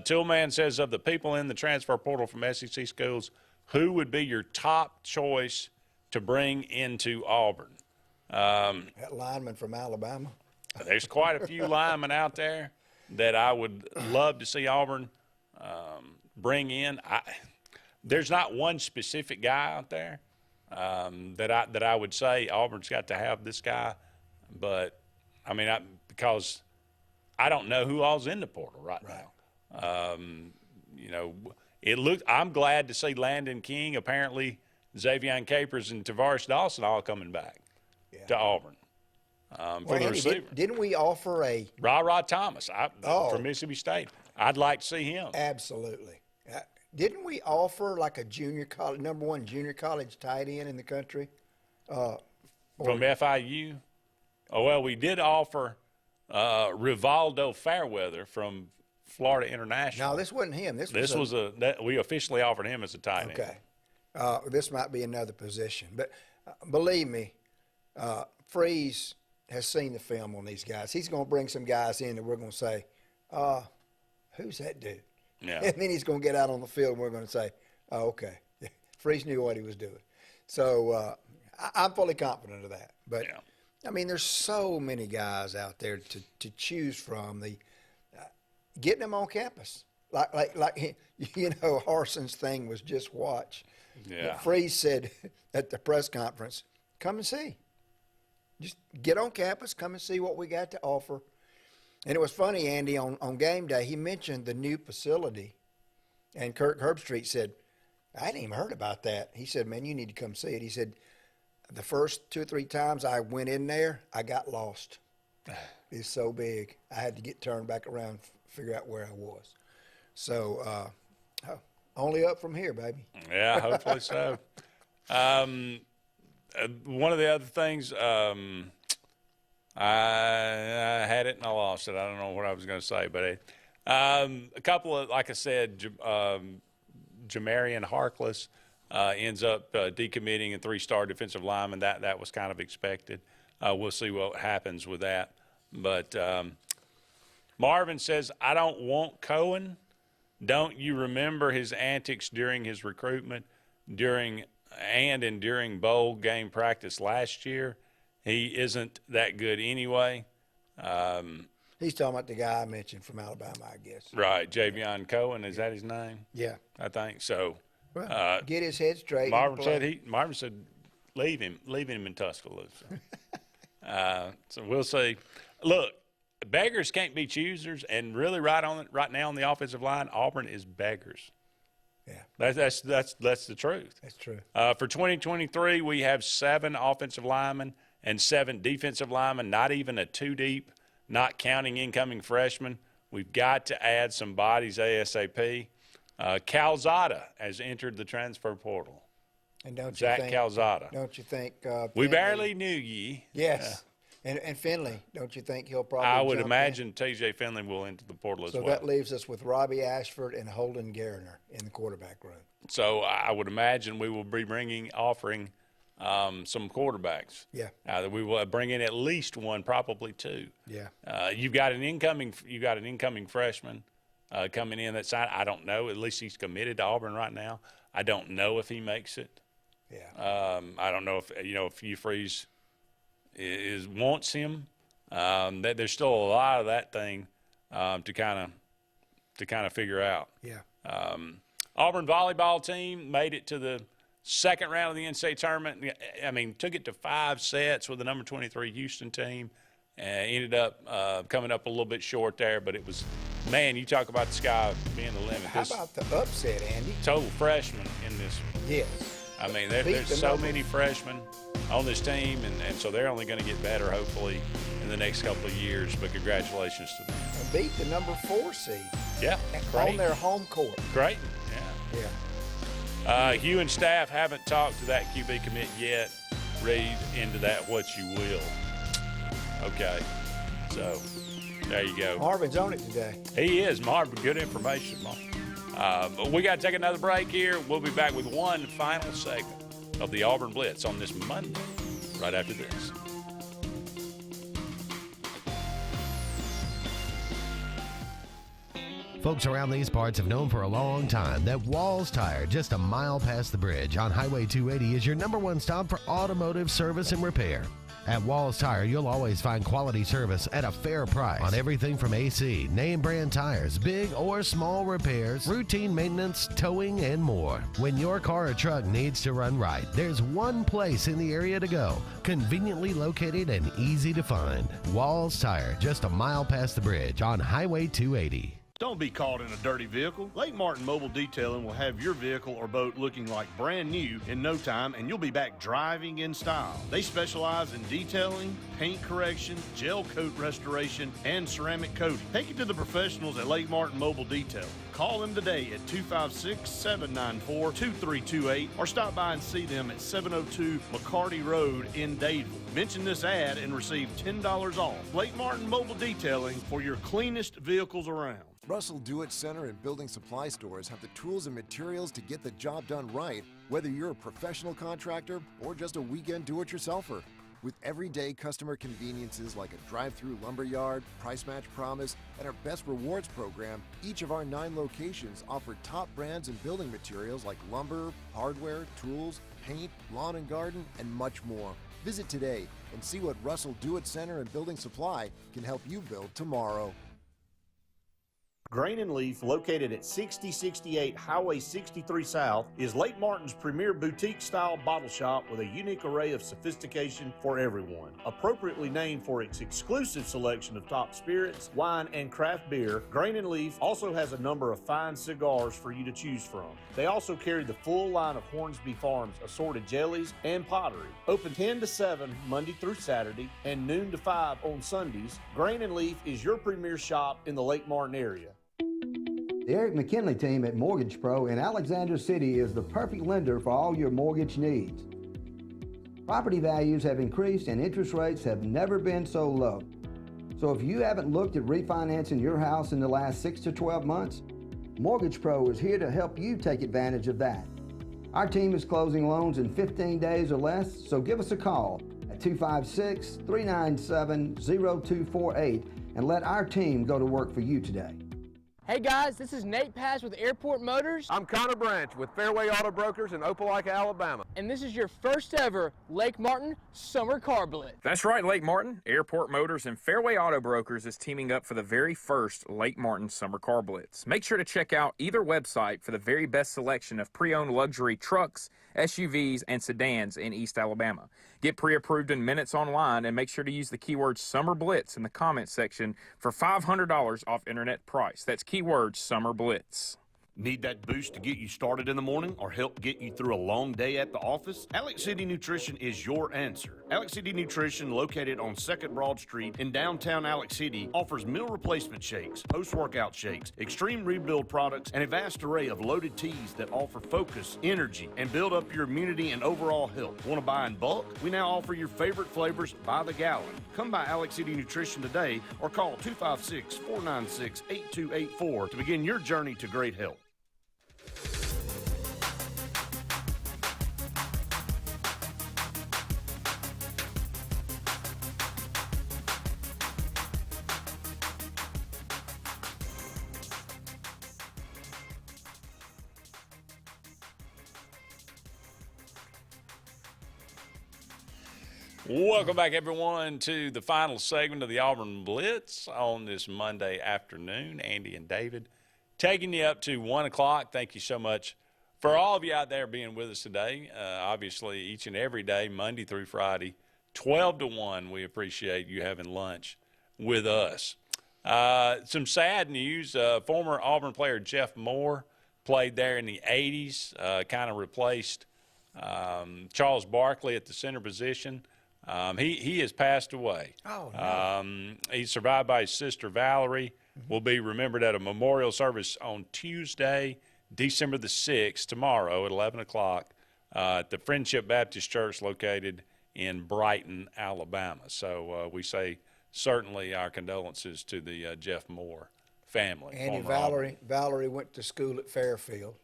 Tillman says, of the people in the transfer portal from SEC schools, who would be your top choice to bring into Auburn? That lineman from Alabama. There's quite a few linemen out there that I would love to see Auburn bring in. There's not one specific guy out there that I would say Auburn's got to have this guy, but I mean, because I don't know who all's in the portal right now. You know, I'm glad to see Landon King, apparently Xavier Capers and Tavares Dawson all coming back to Auburn for the receiver. Didn't we offer a Ra Thomas from Mississippi State? I'd like to see him. Absolutely. Didn't we offer like a junior college, number 1 junior college tight end in the country? From FIU? Oh, well, we did offer Rivaldo Fairweather from Florida International. No, this wasn't him. We officially offered him as a tight end. Okay. This might be another position. But believe me, Freeze has seen the film on these guys. He's going to bring some guys in that we're going to say, who's that dude? Yeah. And then he's going to get out on the field and we're going to say, oh, okay. Freeze knew what he was doing. So I'm fully confident of that. But, I mean, there's so many guys out there to choose from. Getting them on campus. like Harson's thing was just watch. Yeah. But Freeze said at the press conference, come and see. Just get on campus, come and see what we got to offer. And it was funny, Andy, on game day, he mentioned the new facility. And Kirk Herbstreit said, I hadn't even heard about that. He said, man, you need to come see it. He said, the first 2 or 3 times I went in there, I got lost. It's so big. I had to get turned back around, figure out where I was. So, only up from here, baby. Yeah, hopefully so. One of the other things, I had it and I lost it. I don't know what I was going to say, but a couple of, like I said, Jamarian Harkless ends up decommitting a 3-star defensive lineman. That was kind of expected. We'll see what happens with that. But Marvin says, I don't want Cohen. Don't you remember his antics during his recruitment, during bowl game practice last year? He isn't that good anyway. He's talking about the guy I mentioned from Alabama, I guess. Right, Javion Cohen, is that his name? Yeah. I think so. Well, get his head straight. Marvin said leave him in Tuscaloosa. So we'll see. Look, beggars can't be choosers, and really right now on the offensive line, Auburn is beggars. Yeah. That's the truth. That's true. For 2023, we have 7 offensive linemen and 7 defensive linemen, not even a 2 deep, not counting incoming freshmen. We've got to add some bodies ASAP. Calzada has entered the transfer portal. And Zach Calzada. Don't you think we barely knew ye. Yes. And Finley, don't you think he'll probably I would jump imagine T.J. Finley will enter the portal as well. So that leaves us with Robbie Ashford and Holden Garner in the quarterback room. So I would imagine we will be offering some quarterbacks. Yeah. That we will bring in at least 1, probably 2. Yeah. You've got an incoming freshman coming in that side. I don't know. At least he's committed to Auburn right now. I don't know if he makes it. Yeah. I don't know if Hugh Freeze wants him. There's still a lot of that thing to kind of figure out. Yeah. Auburn volleyball team made it to the second round of the NCAA tournament. I mean, took it to 5 sets with the number 23 Houston team. Ended up coming up a little bit short there, but it was, man, you talk about the sky being the limit. How about the upset, Andy? Total freshmen in this. Yes. I mean, there's so many freshmen on this team, and so they're only going to get better, hopefully, in the next couple of years. But congratulations to them. And beat the number 4 seed. Yeah. On their home court. Great. Yeah. Hugh and staff haven't talked to that QB commit yet. Read into that what you will. Okay. So there you go. Marvin's on it today. He is. Marvin, good information, Marvin. We got to take another break here. We'll be back with one final segment of the Auburn Blitz on this Monday, right after this. Folks around these parts have known for a long time that Walls Tire, just a mile past the bridge on Highway 280, is your #1 stop for automotive service and repair. At Walls Tire, you'll always find quality service at a fair price on everything from AC, name brand tires, big or small repairs, routine maintenance, towing, and more. When your car or truck needs to run right, there's one place in the area to go, conveniently located and easy to find. Walls Tire, just a mile past the bridge on Highway 280. Don't be caught in a dirty vehicle. Lake Martin Mobile Detailing will have your vehicle or boat looking like brand new in no time, and you'll be back driving in style. They specialize in detailing, paint correction, gel coat restoration, and ceramic coating. Take it to the professionals at Lake Martin Mobile Detailing. Call them today at 256-794-2328 or stop by and see them at 702 McCarty Road in Dadeville. Mention this ad and receive $10 off. Lake Martin Mobile Detailing for your cleanest vehicles around. Russell Do-It Center and building supply stores have the tools and materials to get the job done right, whether you're a professional contractor or just a weekend do-it-yourselfer. With everyday customer conveniences like a drive-through lumberyard, price match promise, and our Best Rewards program, each of our 9 locations offer top brands and building materials like lumber, hardware, tools, paint, lawn and garden, and much more. Visit today and see what Russell Do-It Center and Building Supply can help you build tomorrow. Grain and Leaf, located at 6068 Highway 63 South, is Lake Martin's premier boutique-style bottle shop with a unique array of sophistication for everyone. Appropriately named for its exclusive selection of top spirits, wine, and craft beer, Grain and Leaf also has a number of fine cigars for you to choose from. They also carry the full line of Hornsby Farms assorted jellies and pottery. Open 10 to 7 Monday through Saturday and noon to 5 on Sundays, Grain and Leaf is your premier shop in the Lake Martin area. The Eric McKinley team at Mortgage Pro in Alexander City is the perfect lender for all your mortgage needs. Property values have increased and interest rates have never been so low. So if you haven't looked at refinancing your house in the last 6 to 12 months, Mortgage Pro is here to help you take advantage of that. Our team is closing loans in 15 days or less, so give us a call at 256-397-0248 and let our team go to work for you today. Hey guys, this is Nate Paz with Airport Motors. I'm Connor Branch with Fairway Auto Brokers in Opelika, Alabama. And this is your first ever Lake Martin Summer Car Blitz. That's right, Lake Martin. Airport Motors and Fairway Auto Brokers is teaming up for the very first Lake Martin Summer Car Blitz. Make sure to check out either website for the very best selection of pre-owned luxury trucks, SUVs, and sedans in East Alabama. Get pre-approved in minutes online and make sure to use the keyword Summer Blitz in the comments section for $500 off internet price. That's keyword Summer Blitz. Need that boost to get you started in the morning or help get you through a long day at the office? Alex City Nutrition is your answer. Alex City Nutrition, located on 2nd Broad Street in downtown Alex City, offers meal replacement shakes, post-workout shakes, extreme rebuild products, and a vast array of loaded teas that offer focus, energy, and build up your immunity and overall health. Want to buy in bulk? We now offer your favorite flavors by the gallon. Come by Alex City Nutrition today or call 256-496-8284 to begin your journey to great health. Welcome back, everyone, to the final segment of the Auburn Blitz on this Monday afternoon. Andy and David taking you up to 1 o'clock. Thank you so much for all of you out there being with us today. Obviously, each and every day, Monday through Friday, 12 to 1. We appreciate you having lunch with us. Some sad news. Former Auburn player Jeff Moore played there in the 80s, kind of replaced Charles Barkley at the center position. He has passed away. Oh, no. He's survived by his sister Valerie. Will be remembered at a memorial service on Tuesday, December the 6th, tomorrow at 11 o'clock at the Friendship Baptist Church located in Brighton, Alabama. So we say certainly our condolences to the Jeff Moore family. And Valerie went to school at Fairfield,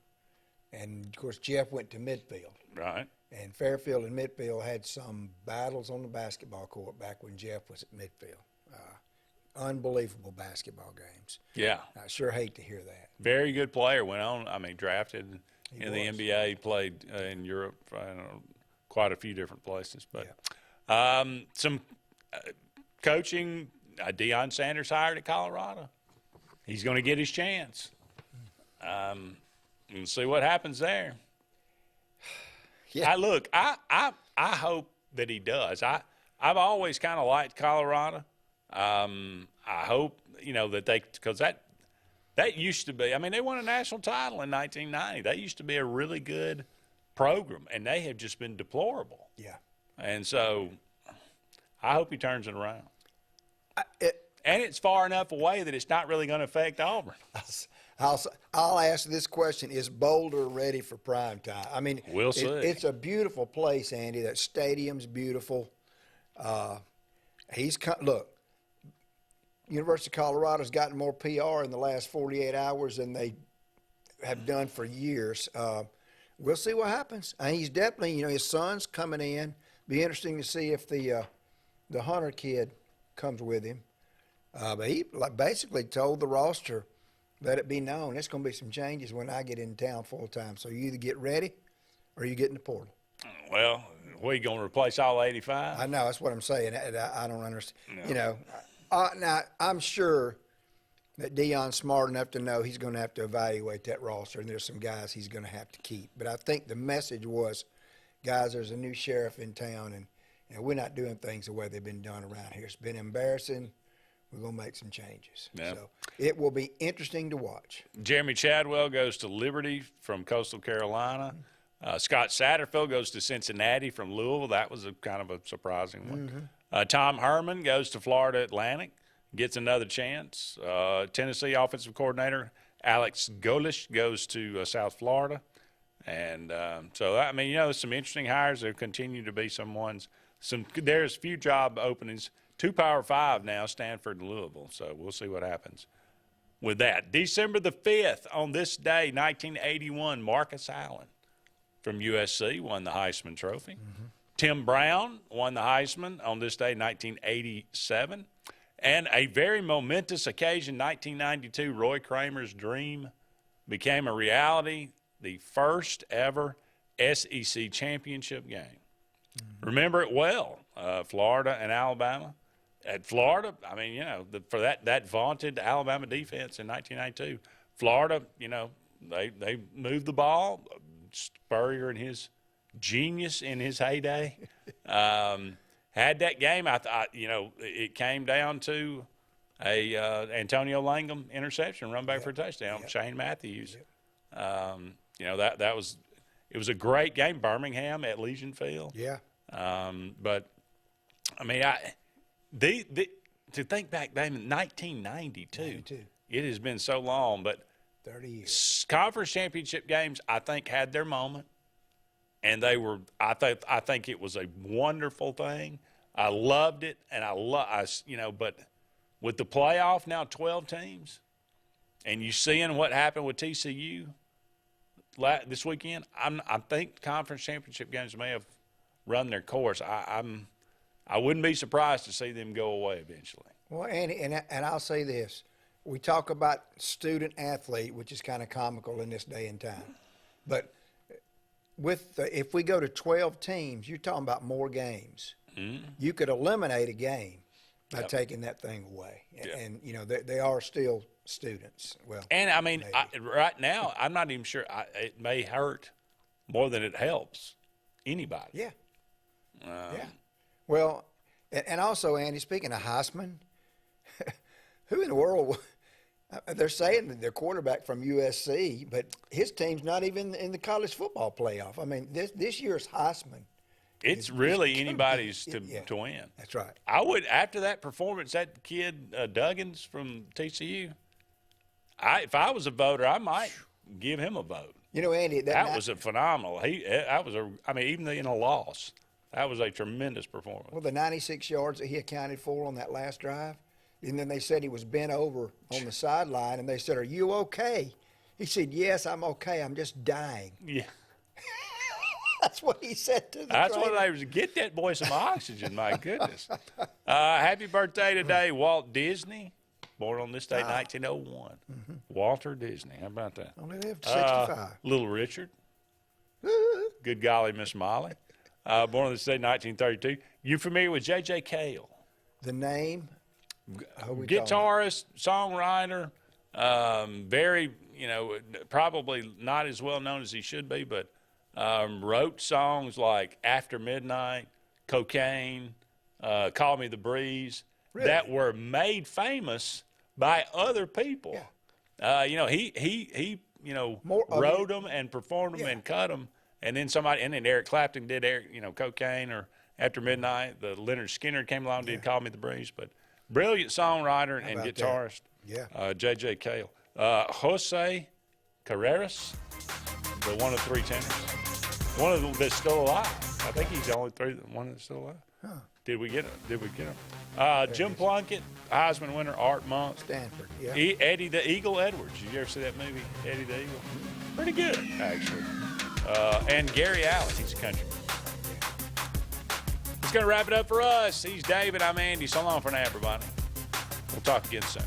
and, of course, Jeff went to Midfield. Right. And Fairfield and Midfield had some battles on the basketball court back when Jeff was at Midfield. Unbelievable basketball games. Yeah. I sure hate to hear that. Very good player. Went on, drafted in the NBA, played in Europe, quite a few different places. But some coaching, Deion Sanders hired at Colorado. He's going to get his chance. We'll see what happens there. Yeah. I hope that he does. I've always kind of liked Colorado. I hope, that because that used to be, they won a national title in 1990. That used to be a really good program, and they have just been deplorable. Yeah. And so I hope he turns it around. And it's far enough away that it's not really going to affect Auburn. I'll ask this question: is Boulder ready for prime time? We'll see. It's a beautiful place, Andy. That stadium's beautiful. Look, University of Colorado's gotten more PR in the last 48 hours than they have done for years. We'll see what happens. And he's definitely, his son's coming in. Be interesting to see if the Hunter kid comes with him. But he basically told the roster, let it be known, there's going to be some changes when I get in town full time. So you either get ready or you get in the portal. Well, we going to replace all 85? I know. That's what I'm saying. I don't understand. No. Now, I'm sure that Deion's smart enough to know he's going to have to evaluate that roster, and there's some guys he's going to have to keep. But I think the message was, guys, there's a new sheriff in town, and we're not doing things the way they've been done around here. It's been embarrassing. We're going to make some changes. Yep. So it will be interesting to watch. Jeremy Chadwell goes to Liberty from Coastal Carolina. Scott Satterfield goes to Cincinnati from Louisville. That was a kind of a surprising one. Tom Herman goes to Florida Atlantic, gets another chance. Tennessee offensive coordinator Alex Golish goes to South Florida. And so, I mean, some interesting hires. There continue to be there's a few job openings. 2 Power 5 now, Stanford and Louisville. So we'll see what happens with that. December the 5th, on this day, 1981, Marcus Allen from USC won the Heisman Trophy. Tim Brown won the Heisman on this day, 1987. And a very momentous occasion, 1992, Roy Kramer's dream became a reality, the first ever SEC championship game. Remember it well, Florida and Alabama. At Florida, I mean, for that vaunted Alabama defense in 1992, Florida, they moved the ball. Spurrier and his genius in his heyday had that game. It came down to a Antonio Langham interception, run back for a touchdown. Shane Matthews. It was a great game. Birmingham at Legion Field. Yeah. But I mean, to think back, Damon, 1992. It has been so long, but 30 years. Conference championship games, I think, had their moment, and they were. I think it was a wonderful thing. I loved it, and but with the playoff now, 12 teams, and you seeing what happened with TCU this weekend, I think conference championship games may have run their course. I wouldn't be surprised to see them go away eventually. Well, and I'll say this. We talk about student athlete, which is kind of comical in this day and time. But if we go to 12 teams, you're talking about more games. You could eliminate a game by taking that thing away. And they are still students. Well, and I mean, right now, I'm not even sure. It may hurt more than it helps anybody. Yeah. Well, and also, Andy, speaking of Heisman, who in the world – they're saying that their quarterback from USC, but his team's not even in the college football playoff. I mean, this year's Heisman. It's really anybody's to win. That's right. I would, after that performance, that kid Duggins from TCU, if I was a voter, I might give him a vote. Andy, that was a phenomenal. Even in a loss, that was a tremendous performance. Well, the 96 yards that he accounted for on that last drive, and then they said he was bent over on the sideline, and they said, "Are you okay?" He said, "Yes, I'm okay. I'm just dying." Yeah. That's what he said to the That's trainer. what they was. Get that boy some oxygen, my goodness. Happy birthday today, Walt Disney. Born on this day, 1901. Walter Disney. How about that? Only lived to 65. Little Richard. Good golly, Miss Molly. Born on this day, 1932. You familiar with J.J. Cale? The name? Guitarist, songwriter, very, probably not as well known as he should be, but wrote songs like After Midnight, Cocaine, Call Me the Breeze, that were made famous by other people. Yeah. He wrote them and performed them and cut them, and then Eric Clapton did Cocaine or After Midnight. The Leonard Skinner came along and did Call Me the Breeze, but brilliant songwriter and guitarist. J.J. Cale. Jose Carreras, the one of three tenors. One of them that's still alive. I think he's the only one that's still alive. Huh. Did we get him? Jim Plunkett, Heisman winner, Art Monk. Stanford, Eddie the Eagle Edwards. Did you ever see that movie, Eddie the Eagle? Pretty good, actually. And Gary Allen, he's a countryman. It's going to wrap it up for us. He's David, I'm Andy. So long for now, everybody. We'll talk again soon.